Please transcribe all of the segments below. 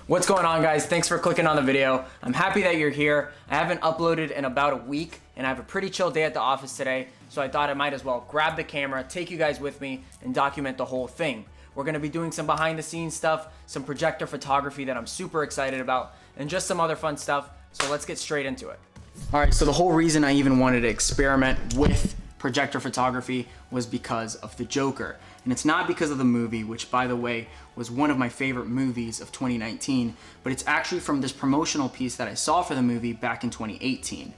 What's going on, guys? Thanks for clicking on the video. I'm happy that you're here. I haven't uploaded in about a week and I have a pretty chill day at the office today, so I thought I might as well grab the camera, take you guys with me, and document the whole thing. We're gonna be doing some behind the scenes stuff, some projector photography that I'm super excited about, and just some other fun stuff, so let's get straight into it. All right, so the whole reason I even wanted to experiment with projector photography was because of the Joker. And it's not because of the movie, which by the way, was one of my favorite movies of 2019, but it's actually from this promotional piece that I saw for the movie back in 2018.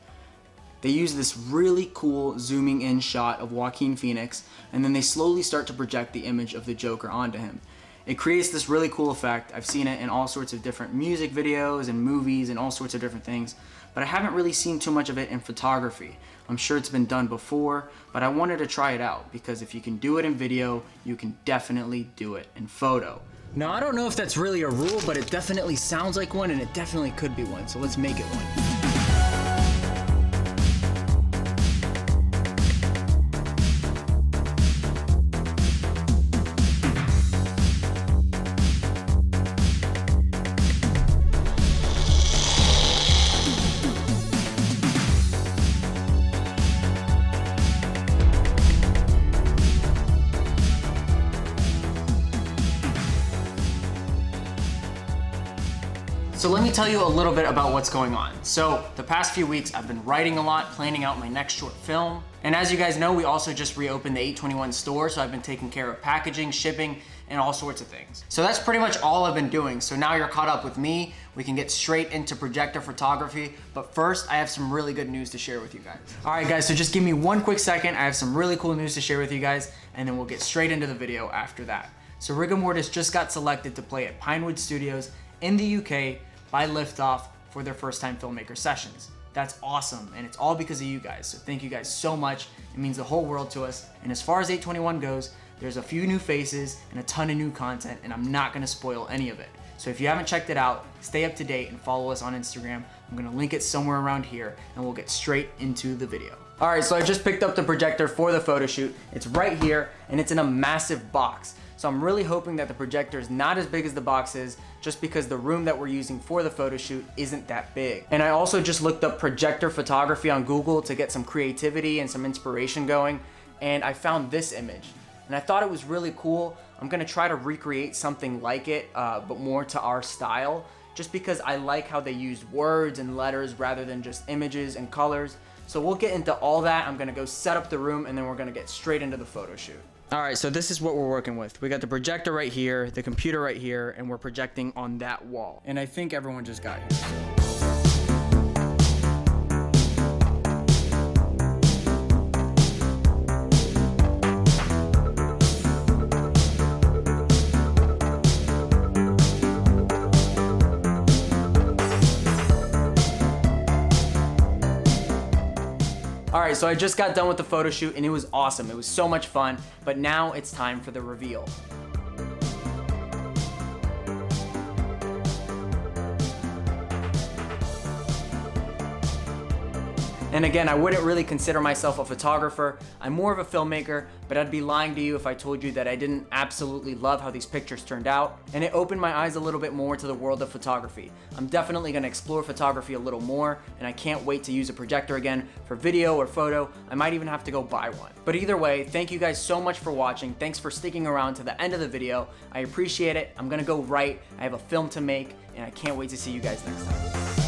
They use this really cool zooming in shot of Joaquin Phoenix, and then they slowly start to project the image of the Joker onto him. It creates this really cool effect. I've seen it in all sorts of different music videos and movies and all sorts of different things, but I haven't really seen too much of it in photography. I'm sure it's been done before, but I wanted to try it out because if you can do it in video, you can definitely do it in photo. Now, I don't know if that's really a rule, but it definitely sounds like one and it definitely could be one, so let's make it one. So let me tell you a little bit about what's going on. So the past few weeks I've been writing a lot, planning out my next short film. And as you guys know, we also just reopened the 821 store, so I've been taking care of packaging, shipping, and all sorts of things. So that's pretty much all I've been doing. So now you're caught up with me. We can get straight into projector photography. But first, I have some really good news to share with you guys. All right, guys, so just give me one quick second. I have some really cool news to share with you guys, and then we'll get straight into the video after that. So Rigor Mortis just got selected to play at Pinewood Studios in the UK by Liftoff for their first time filmmaker sessions. That's awesome, and it's all because of you guys, so thank you guys so much. It means the whole world to us. And as far as 821 goes, there's a few new faces and a ton of new content, and I'm not gonna spoil any of it. So if you haven't checked it out, stay up to date and follow us on Instagram. I'm gonna link it somewhere around here, and we'll get straight into the video. All right, so I just picked up the projector for the photo shoot. It's right here, and it's in a massive box. So I'm really hoping that the projector is not as big as the box is, just because the room that we're using for the photo shoot isn't that big. And I also just looked up projector photography on Google to get some creativity and some inspiration going, and I found this image. And I thought it was really cool. I'm gonna try to recreate something like it, but more to our style, just because I like how they used words and letters rather than just images and colors. So we'll get into all that. I'm gonna go set up the room, and then we're gonna get straight into the photo shoot. All right, so this is what we're working with. We got the projector right here, the computer right here, and we're projecting on that wall. And I think everyone just got here. All right, so I just got done with the photo shoot and it was awesome. It was so much fun, but now it's time for the reveal. And again, I wouldn't really consider myself a photographer. I'm more of a filmmaker, but I'd be lying to you if I told you that I didn't absolutely love how these pictures turned out. And it opened my eyes a little bit more to the world of photography. I'm definitely gonna explore photography a little more, and I can't wait to use a projector again for video or photo. I might even have to go buy one. But either way, thank you guys so much for watching. Thanks for sticking around to the end of the video. I appreciate it. I'm gonna go write. I have a film to make, and I can't wait to see you guys next time.